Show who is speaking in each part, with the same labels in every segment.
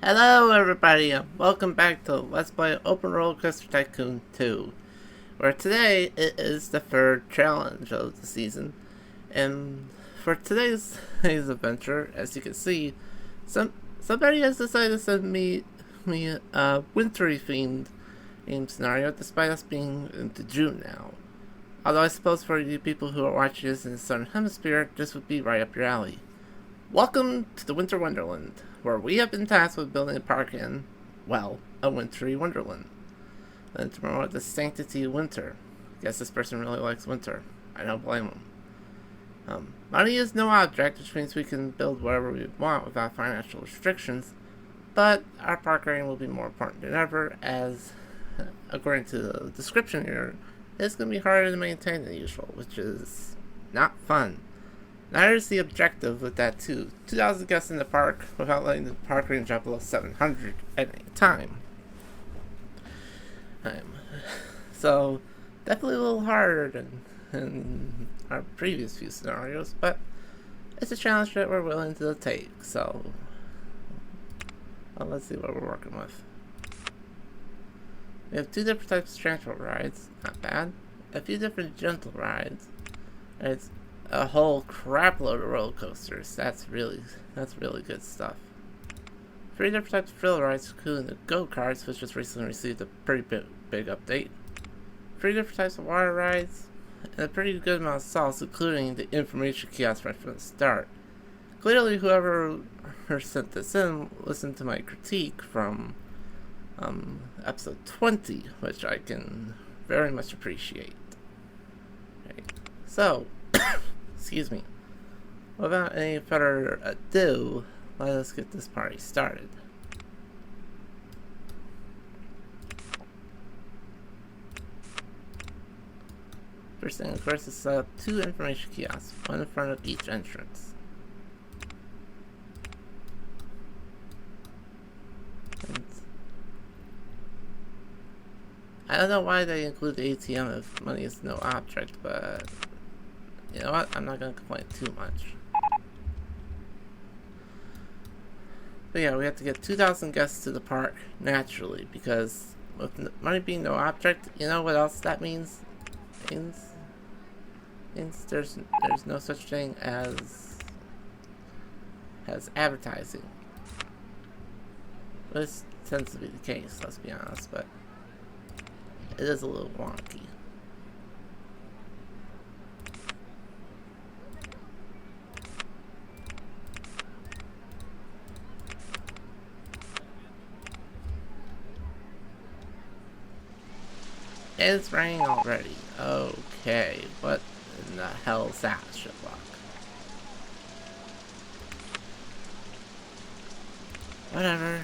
Speaker 1: Hello everybody, and welcome back to Let's Play OpenRCT2, 2, where today it is the third challenge of the season. And for today's adventure, as you can see, somebody has decided to send me a wintry themed game scenario, despite us being into June now. Although I suppose for you people who are watching this in the Southern Hemisphere, this would be right up your alley. Welcome to the Winter Wonderland, where we have been tasked with building a park in, well, a wintry wonderland. Then to promote the sanctity of winter. Guess this person really likes winter. I don't blame him. Money is no object, which means we can build whatever we want without financial restrictions, but our park area will be more important than ever, as, according to the description here, it's going to be harder to maintain than usual, which is not fun. Neither is the objective with that too. 2,000 guests in the park without letting the park range drop below 700 at any time. So, definitely a little harder than our previous few scenarios, but it's a challenge that we're willing to take, so let's see what we're working with. We have two different types of transport rides, not bad. A few different gentle rides. It's a whole crap load of roller coasters. That's really good stuff. 3 different types of thrill rides, including the go-karts, which just recently received a pretty big update. 3 different types of water rides, and a pretty good amount of salts, including the information kiosk right from the start. Clearly, whoever sent this in listened to my critique from episode 20, which I can very much appreciate. Okay. So, excuse me. Without any further ado, let us get this party started. First thing, of course, is set up 2 information kiosks, one in front of each entrance. And I don't know why they include the ATM if money is no object, but you know what? I'm not going to complain too much. But yeah, we have to get 2,000 guests to the park naturally, because with money being no object, you know what else that means? Means there's no such thing as advertising. This tends to be the case, let's be honest, but it is a little wonky. It's raining already. Okay, what in the hell is that, Sherlock? Whatever.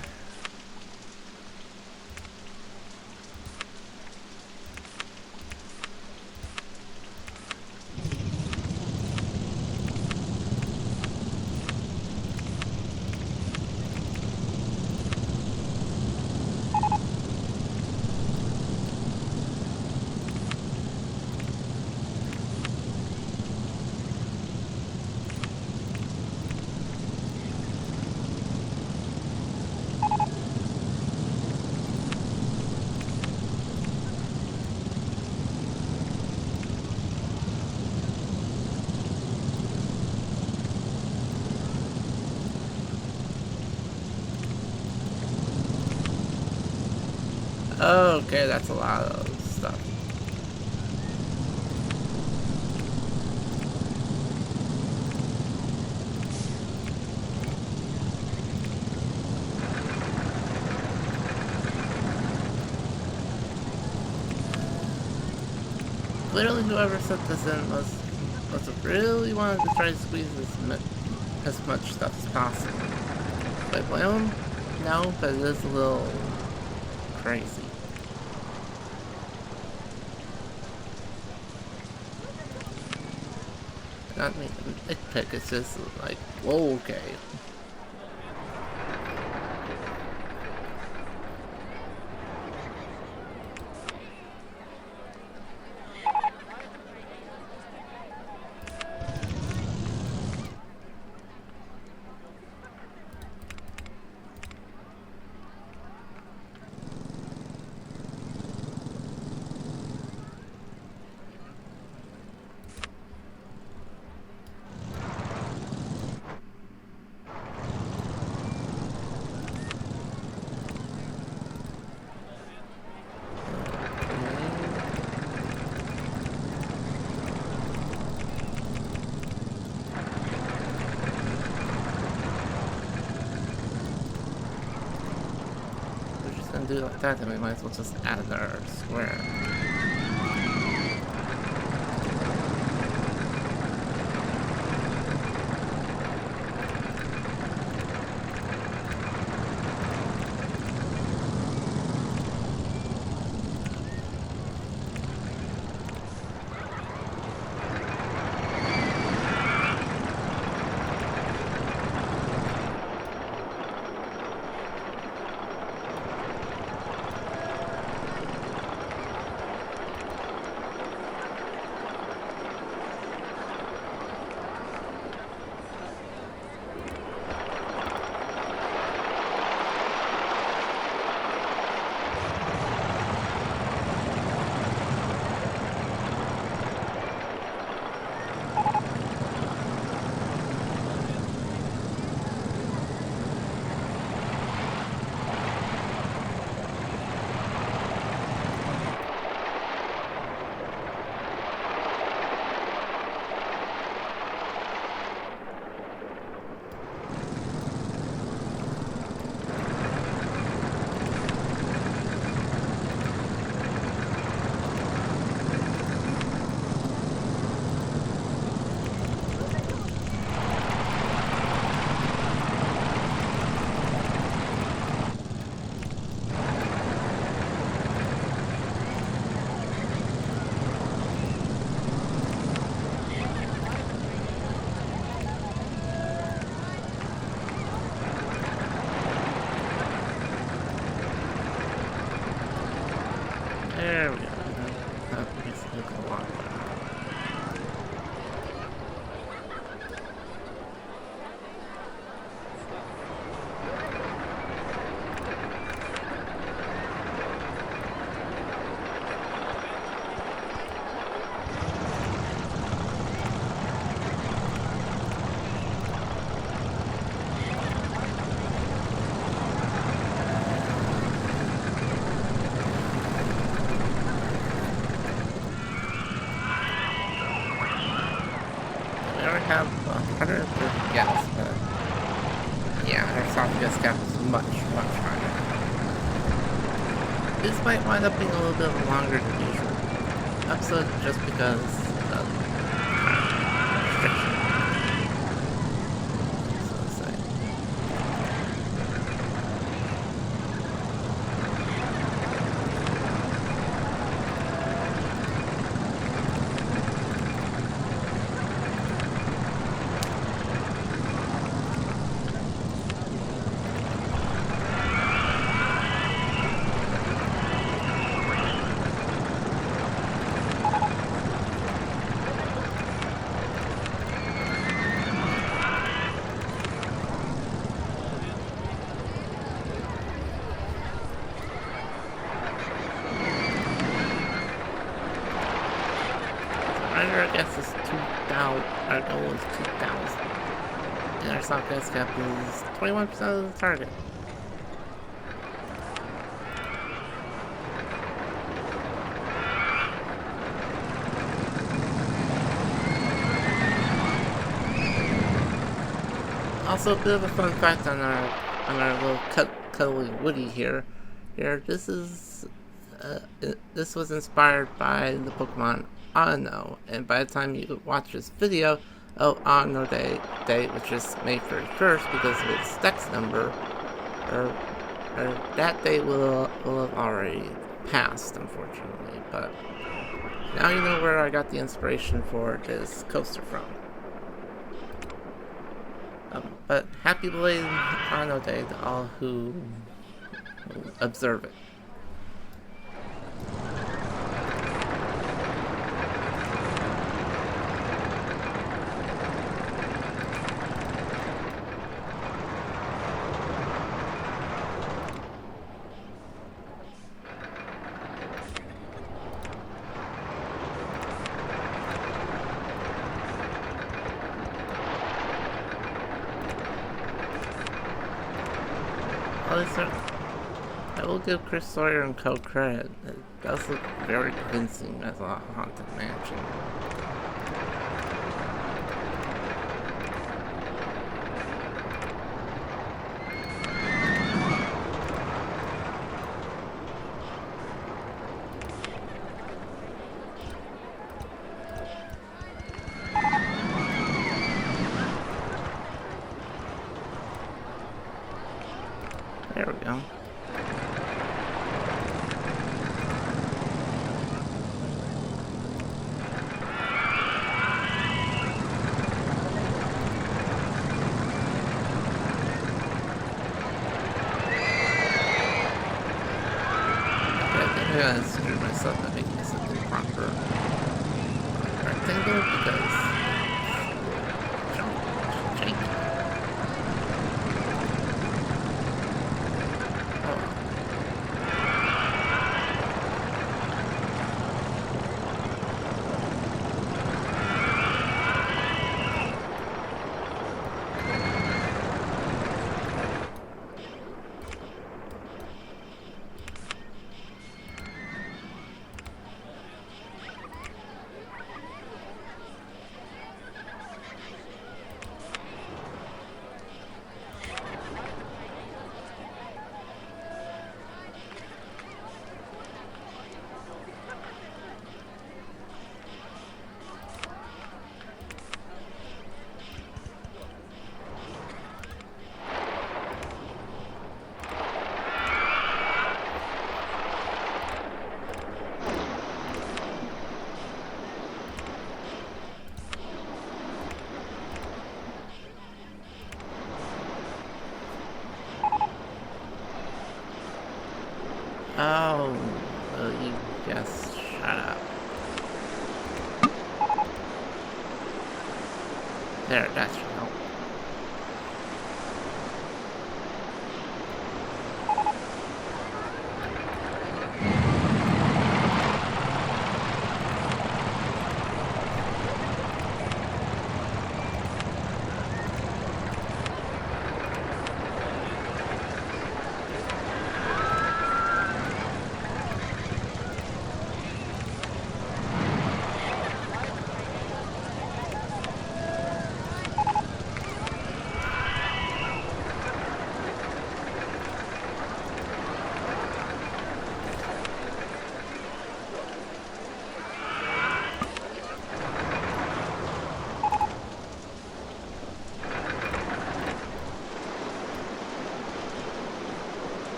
Speaker 1: Okay, that's a lot of stuff. Clearly, whoever sent this in must have really wanted to try to squeeze as much stuff as possible. Do I blame him? No, but it is a little crazy. Not me, nitpick, it's just like, whoa, okay. gonna do it like that, then we might as well just add our square. There we go. That makes it look a lot better. We already have 130 gas, but yeah, our soft gas cap is much, much higher. This might wind up being a little bit longer than usual episode just because of restriction. So to say. I guess it's 2,000. Our goal is 2,000. And our soft gas cap is 21% of the target. Also, a bit of a fun fact on our little cuddly Woody here. This was inspired by the Pokemon Ano, and by the time you watch this video, Ano Day, which is May 31st, because of its dex number, or that day will have already passed, unfortunately. But now you know where I got the inspiration for this coaster from. But happy belated Ano Day to all who observe it. I will give Chris Sawyer and co credit. It does look very convincing as a haunted mansion. There we go. I screwed myself by making something proper rectangle because jump. Oh. Oh, will you just shut up? There, that should help.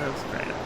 Speaker 1: Straight up.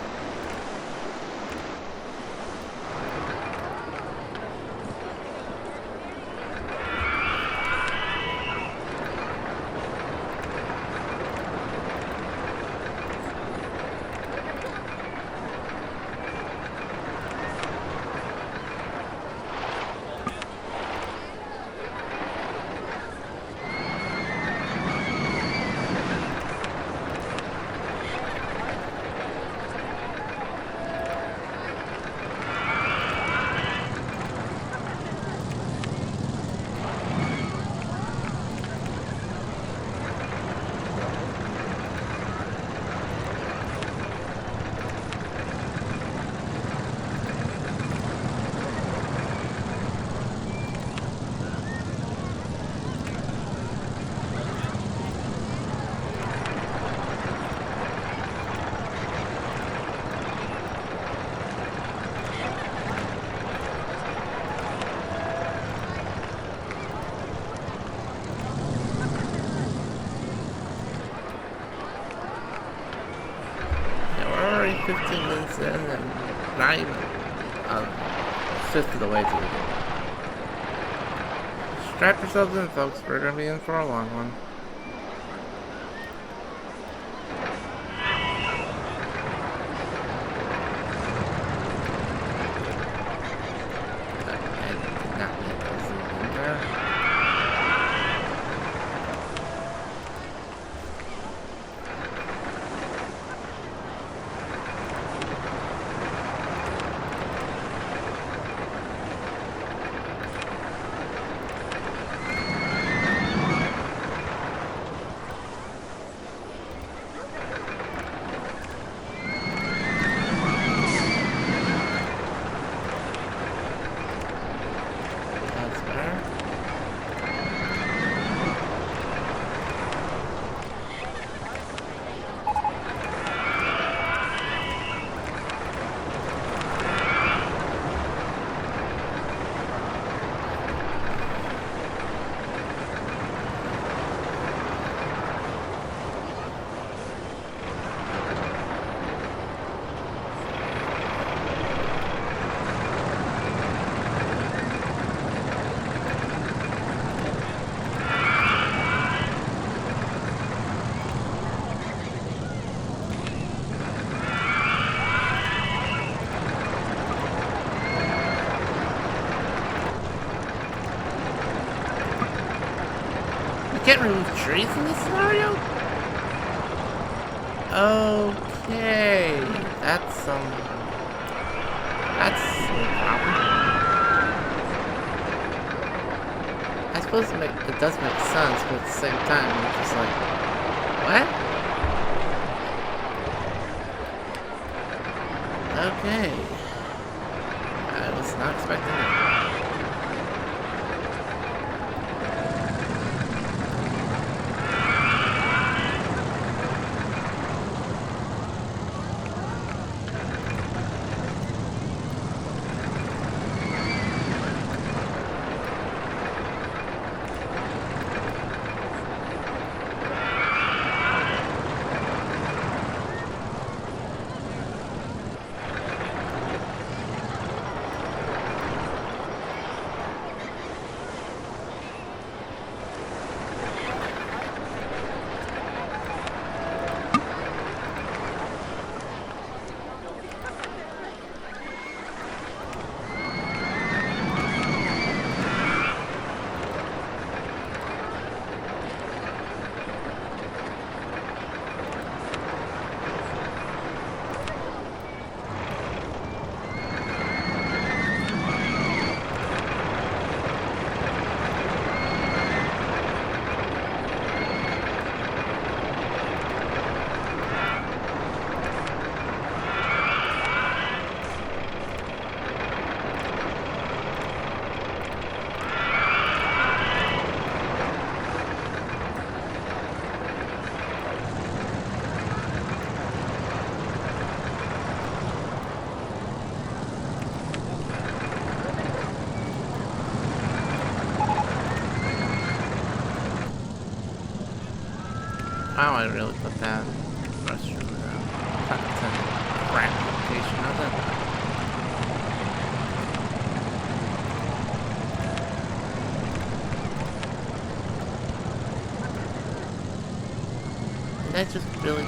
Speaker 1: We're already 15 minutes in and not even a fifth of the way through the game. Strap yourselves in, folks. We're gonna be in for a long one. can't remove trees in this scenario? Okay. That's a problem. I suppose it does make sense, but at the same time, I'm just like, what? Okay. I was not expecting that. Wow, I really put that restroom in a fucking crap location of it. Did I just really...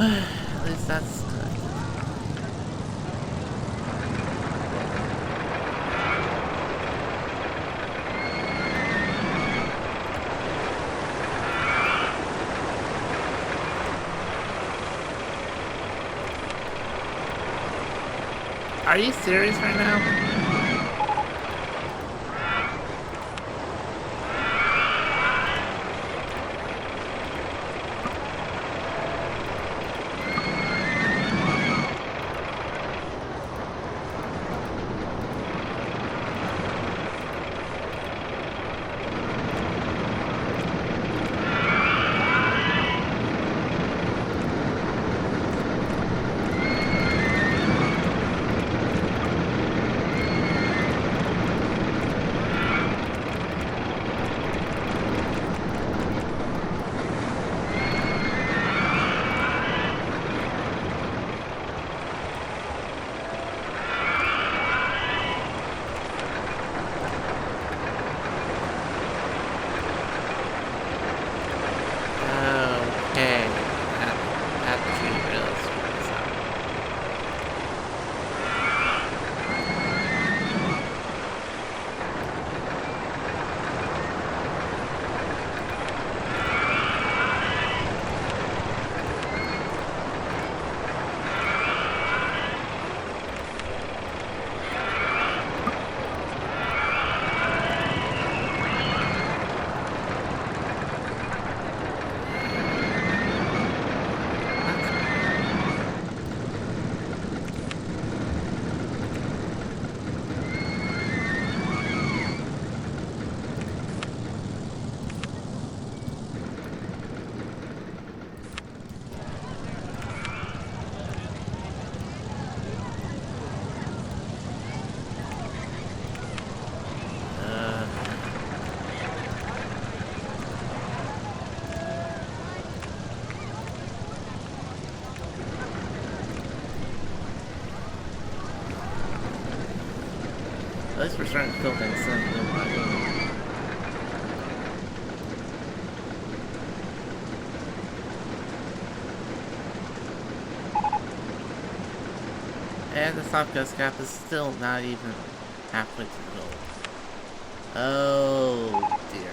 Speaker 1: At least that's good. Are you serious right now? least we're starting to feel things soon, little by little. And the South Coast Cap is still not even halfway to the goal. Oh dear.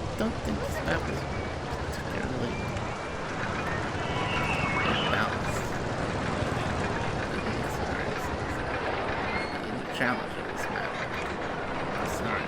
Speaker 1: I don't think this map is particularly balanced. The challenge of this map. Sorry.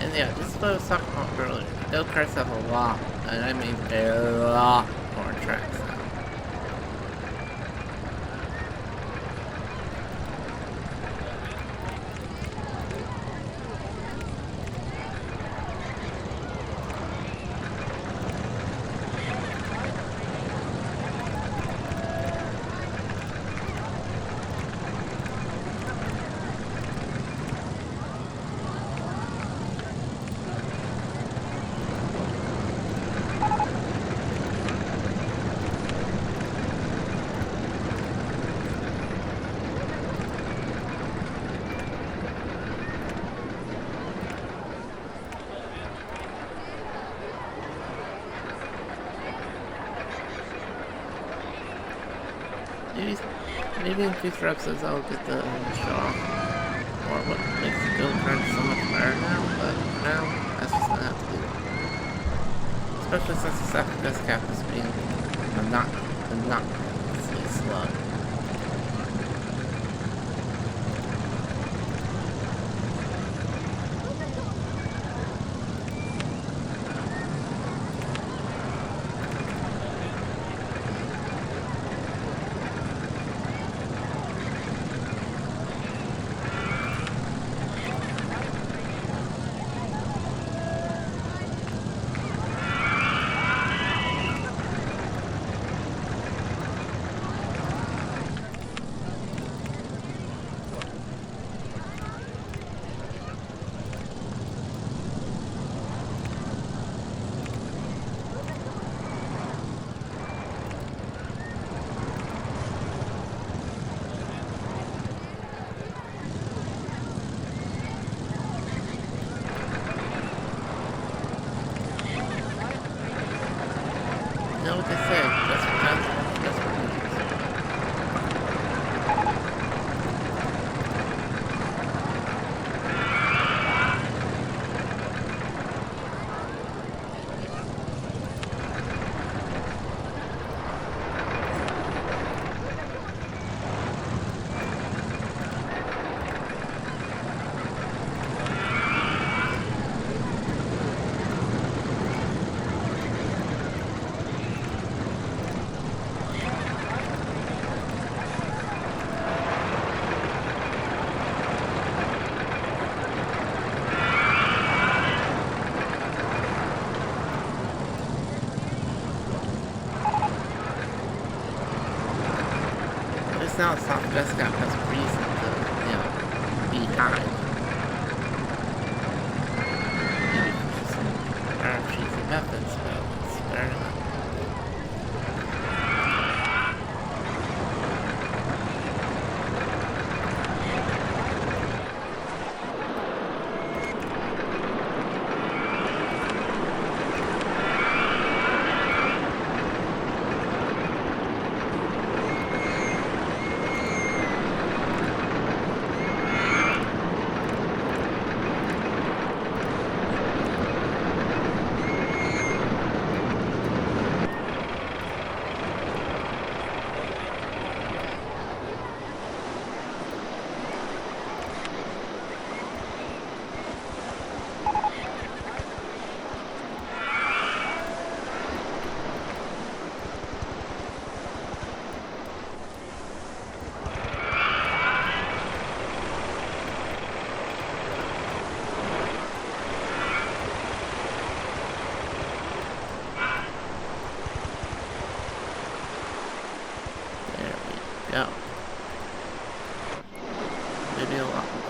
Speaker 1: And yeah, this is what I was talking about earlier. Go karts have a lot, and I mean a lot more tracks now. Maybe in future episodes I'll get the show off or what makes the go kart so much better now, but for now, that's just gonna have to do. Especially since the second best cap is being monotonously slow. least now South Jessica has a reason to, be high. Maybe for some cheesy methods, but it's fair enough. Go.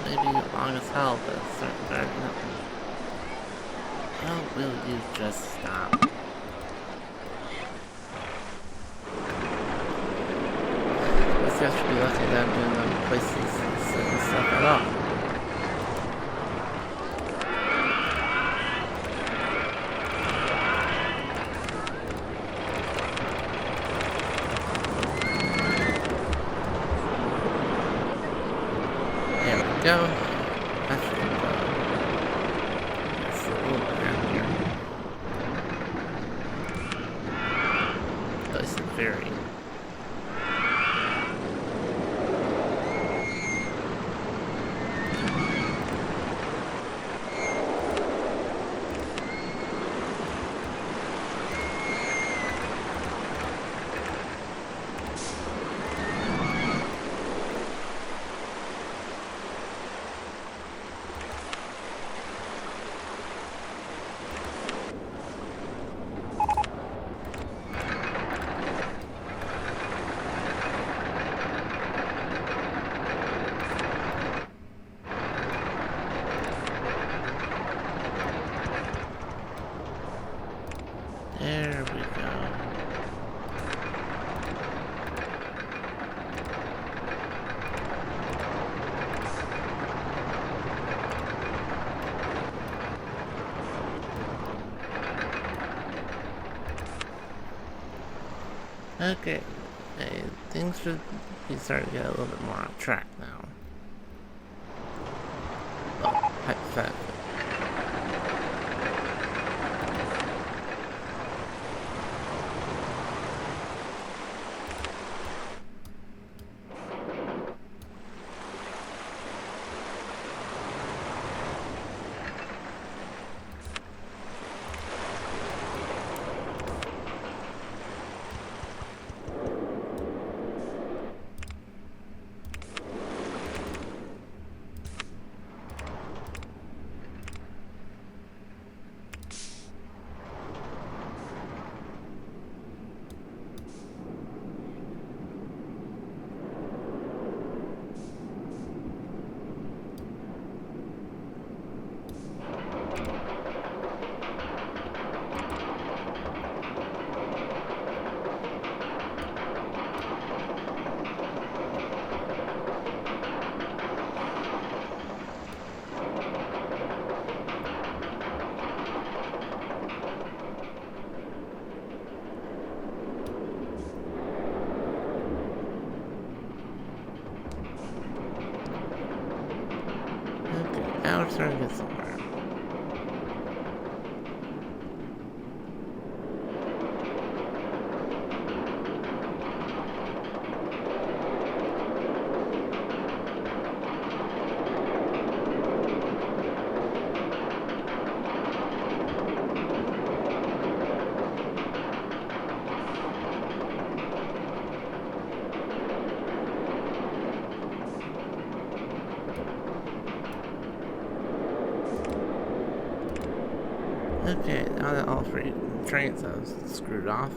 Speaker 1: Maybe long as hell, but it's certain dark nothing. Oh, will you just stop? Guess you should be lucky that I'm doing them places and stuff at all. Go. That's it. It's a little bit down here. Place the ferry. There we go. Okay, things should be starting to get a little bit more on track now. Well, hypothetically. Now we're starting to get somewhere. Okay, now that all three trains have screwed off.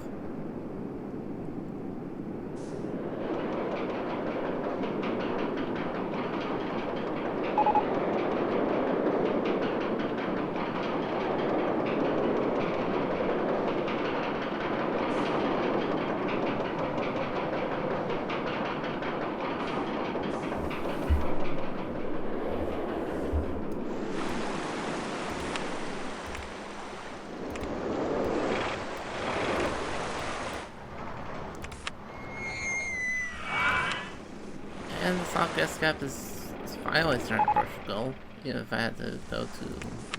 Speaker 1: And the soft gas cap is finally starting to approach the goal, even if I had to go to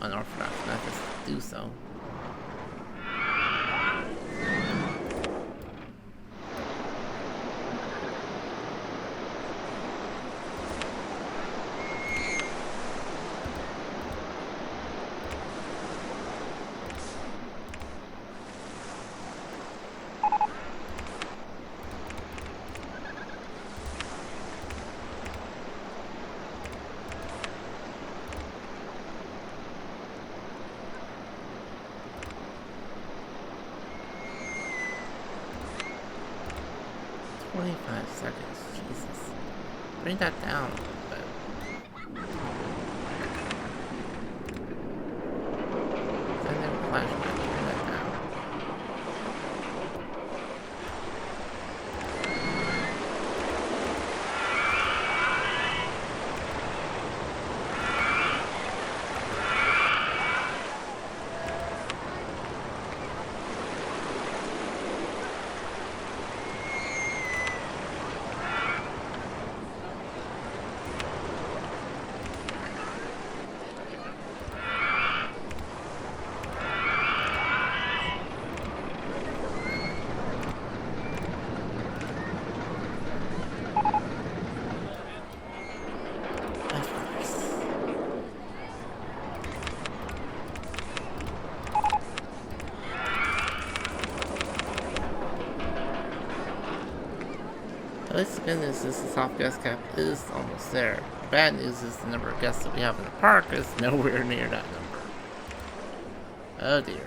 Speaker 1: unorthodox methods to do so. Seconds, Jesus. Bring that down a little bit. Then they will flash back. Bring that down. At least the good news is the soft gas cap is almost there. The bad news is the number of guests that we have in the park is nowhere near that number. Oh dear.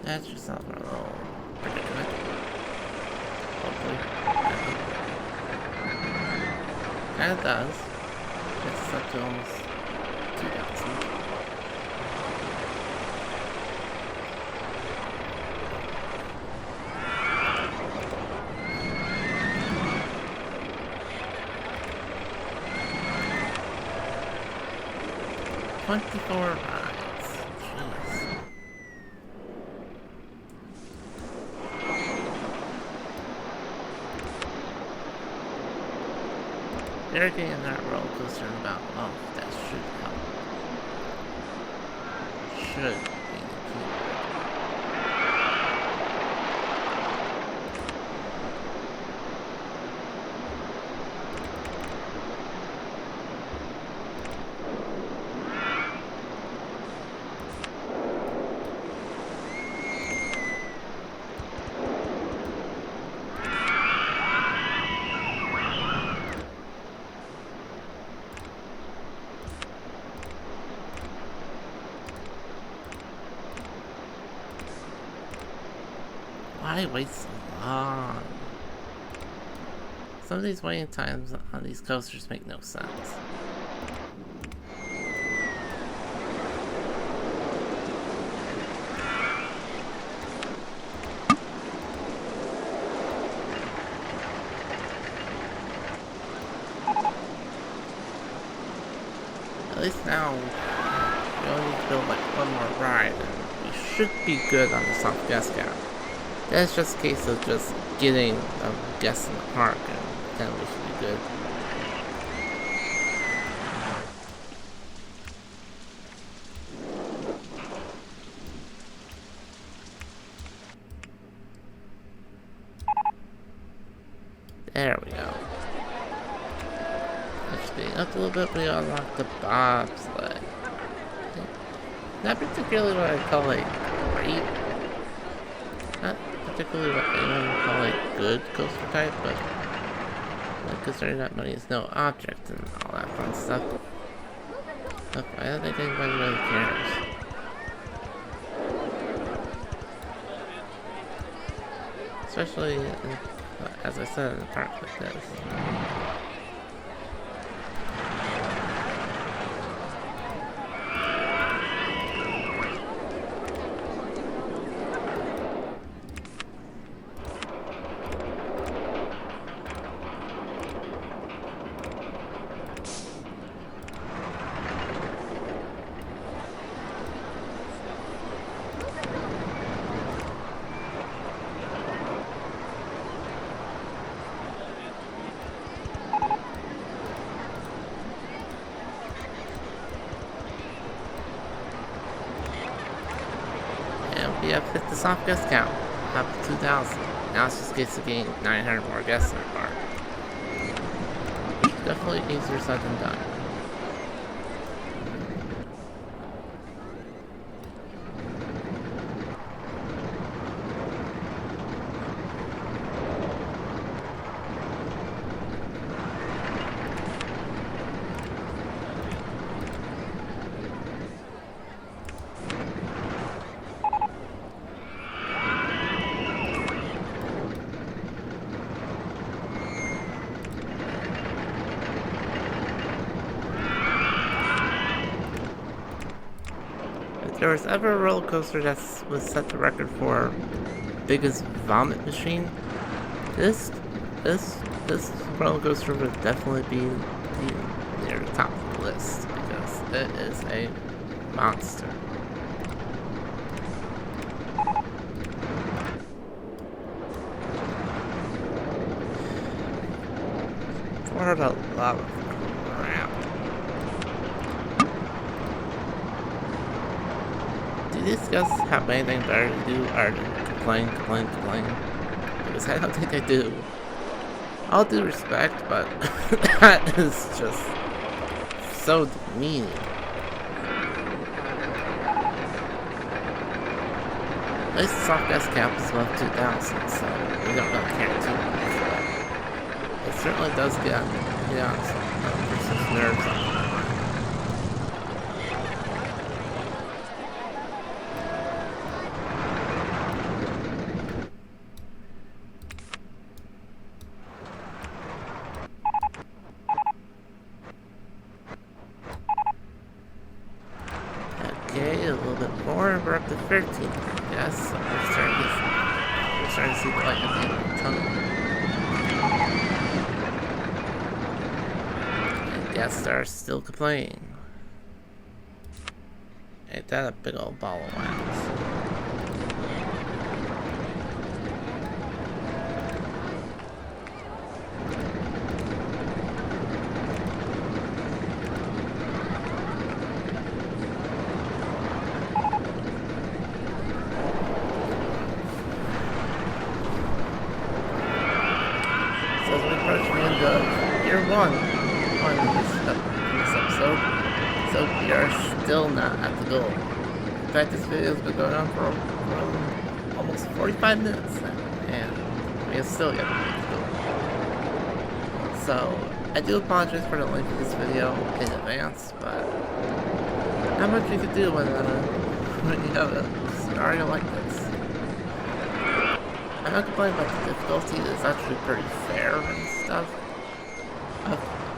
Speaker 1: That's yourself in a little predicament. Hopefully. And it does. Gets us up to almost 2,000. $24. Jeez. Everything in that roller coaster about love, that should help. Should be the key. Why wait so long? Some of these waiting times on these coasters make no sense. At least now, we only need to build like one more ride, and we should be good on the soft gas cap. That's just a case of just getting guests in the park, and then we should be good. There we go. Speeding up a little bit, we unlock the bobsled. Not particularly what I call a great, not particularly what anyone would call a good coaster type, but considering that money is no object and all that fun stuff. But I don't think anybody really cares. Especially, as I said, in a park like this. We have hit the soft guest count, up to 2,000. Now it's just gets to gain 900 more guests in the park. Definitely easier said than done. If there was ever a roller coaster that was set the record for biggest vomit machine, this roller coaster would definitely be near the top of the list because it is a monster. What a lot of crap. Do these guys have anything better to do other than complain? Because I don't think they do. All due respect, but that is just so demeaning. At least the soft gas cap is above 2,000, so we don't really care too much. It certainly does get on some person's nerves on the line. Okay, a little bit more. We're up to 13. Yes, so we're starting to see the light at the end of the tunnel. Guests are still complaining. Ain't that a big old ball of wax? So as we approach the end of year one in this episode, so we are still not at the goal. In fact, this video's been going on for almost 45 minutes now, and we have still yet to make the goal. So, I do apologize for the length of this video in advance, but not much you can do when you have a scenario like this. I'm not complaining about the difficulty, it's actually pretty fair and stuff.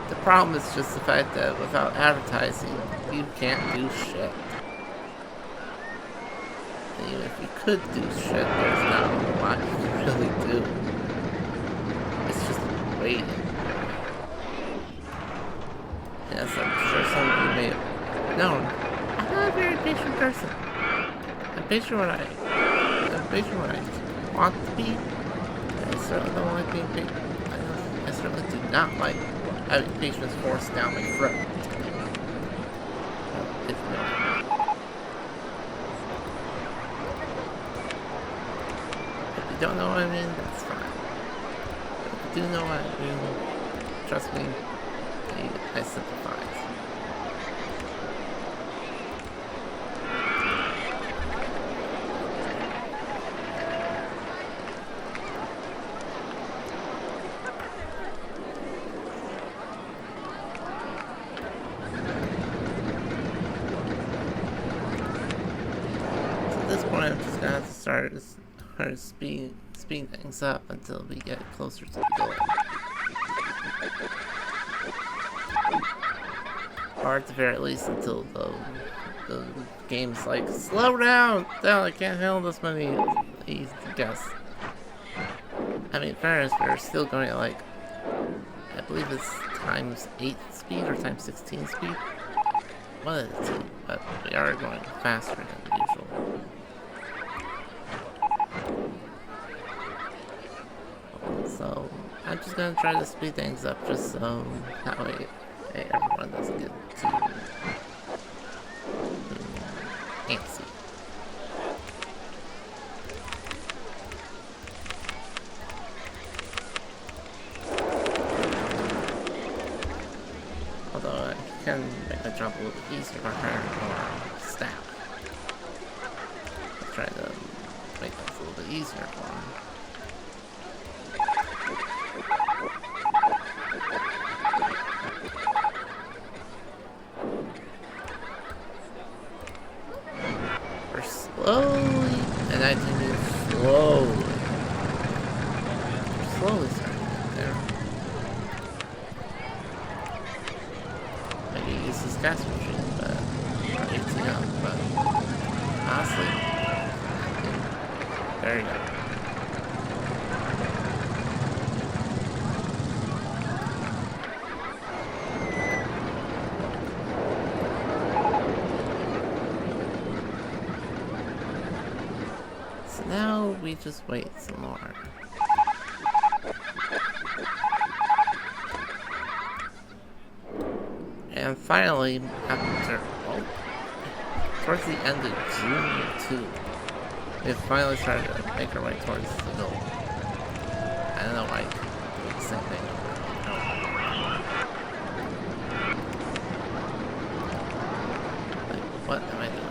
Speaker 1: The problem is just the fact that without advertising, you can't do shit. And even if you could do shit, there's not a lot you can really do. It's just waiting. Yes, I'm sure some of you may have known. I'm not a very patient person. I'm patient when I want to be. I certainly don't like being patient. I certainly do not like having patience forced down my throat. If you know what I mean. If you don't know what I mean, that's fine. do know what I do. Trust me, I sympathize. So at this point, I'm just gonna have to start speed things up until we get closer to the goal. Or at the very least until the game's like, slow down! No, I can't handle this many guests. I mean, in fairness, we're still going at like, I believe it's times 8 speed or times 16 speed. One of the two, but we are going faster than usual. So, I'm just gonna try to speed things up just so that way everyone doesn't get too antsy. Although I can make my job a little bit easier by hiring more staff. I'll try to make things a little bit easier for them. Slowly, and I do mean slowly. Slowly starting to get there. Maybe use this gas machine, but or ATM, but honestly, there you go. Now we just wait some more. And finally, after towards the end of June 2, we finally started to make our way towards the goal. I don't know why I do the same thing over and over. Like, what am I doing?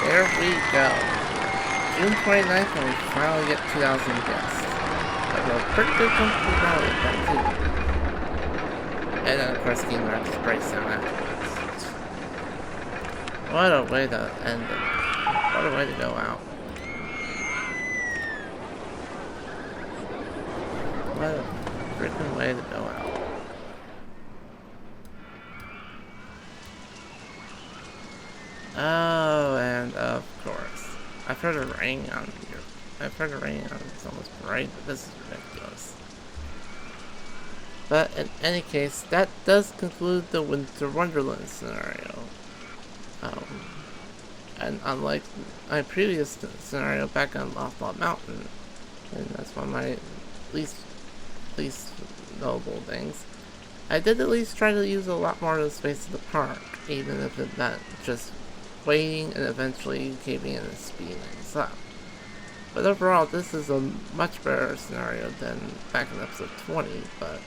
Speaker 1: There we go. June 29th, and we finally get 2,000 guests. I feel pretty good comfortable about that too. And then of course the game just breaks down afterwards. What a way to end it. What a way to go out. What a freaking way to go out. Oh, and of course, I've heard it raining on here. I've heard it raining on it's almost bright, but this is ridiculous. But in any case, that does conclude the Winter Wonderland scenario. And unlike my previous scenario back on Lost Mountain, and that's one of my least notable things, I did at least try to use a lot more of the space of the park, even if it meant just waiting and eventually caving in and speeding things up. But overall, this is a much better scenario than back in episode 20, but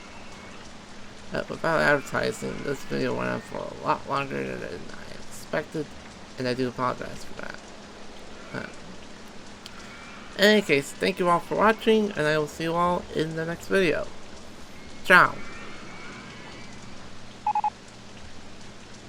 Speaker 1: without advertising, this video went on for a lot longer than I expected, and I do apologize for that. In any case, thank you all for watching, and I will see you all in the next video. Ciao!